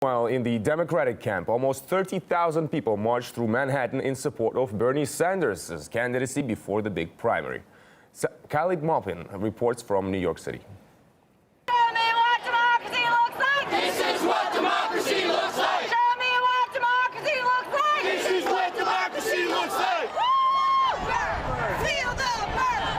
While in the Democratic camp, almost 30,000 people marched through Manhattan in support of Bernie Sanders' candidacy before the big primary. Khalid Maupin reports from New York City. Show me what democracy looks like! This is what democracy looks like! Show me what democracy looks like! This is what democracy looks like! Feel the burn!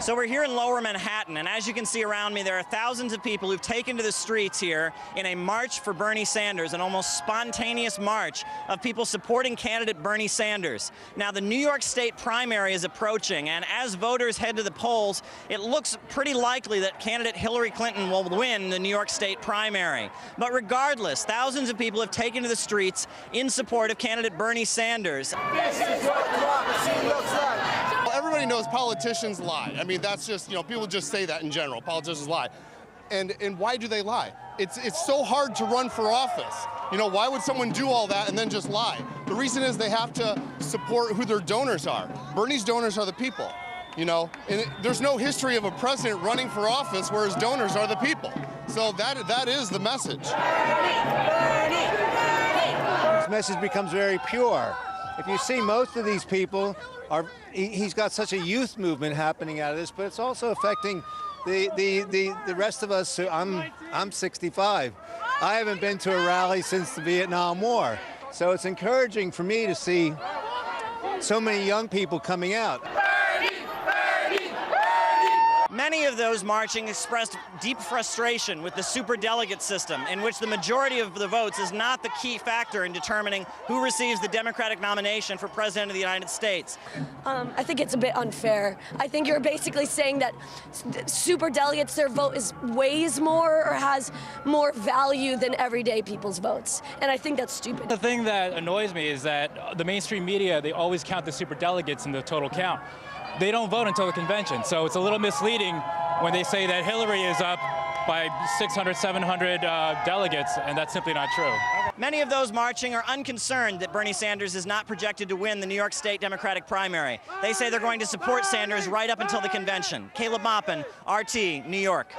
So we're here in Lower Manhattan, and as you can see around me, there are thousands of people who've taken to the streets here in a march for Bernie Sanders, an almost spontaneous march of people supporting candidate Bernie Sanders. Now, the New York State primary is approaching, and as voters head to the polls, it looks pretty likely that candidate Hillary Clinton will win the New York State primary. But regardless, thousands of people have taken to the streets in support of candidate Bernie Sanders. This is what democracy looks like! Everybody knows politicians lie. I mean, that's just, people just say that in general. Politicians lie. And why do they lie? It's so hard to run for office. Why would someone do all that and then just lie? The reason is they have to support who their donors are. Bernie's donors are the people, and there's no history of a president running for office where his donors are the people. So that is the message. This message becomes very pure. If you see, most of these people he's got such a youth movement happening out of this, but it's also affecting the rest of us. I'm 65. I haven't been to a rally since the Vietnam War. So it's encouraging for me to see so many young people coming out. Many of those marching expressed deep frustration with the superdelegate system, in which the majority of the votes is not the key factor in determining who receives the Democratic nomination for President of the United States. I think it's a bit unfair. I think you're basically saying that superdelegates, their vote weighs more or has more value than everyday people's votes. And I think that's stupid. The thing that annoys me is that the mainstream media, they always count the superdelegates in the total count. They don't vote until the convention, so it's a little misleading when they say that Hillary is up by 600, 700 delegates, and that's simply not true. Many of those marching are unconcerned that Bernie Sanders is not projected to win the New York State Democratic primary. They say they're going to support Sanders right up until the convention. Caleb Maupin, RT, New York.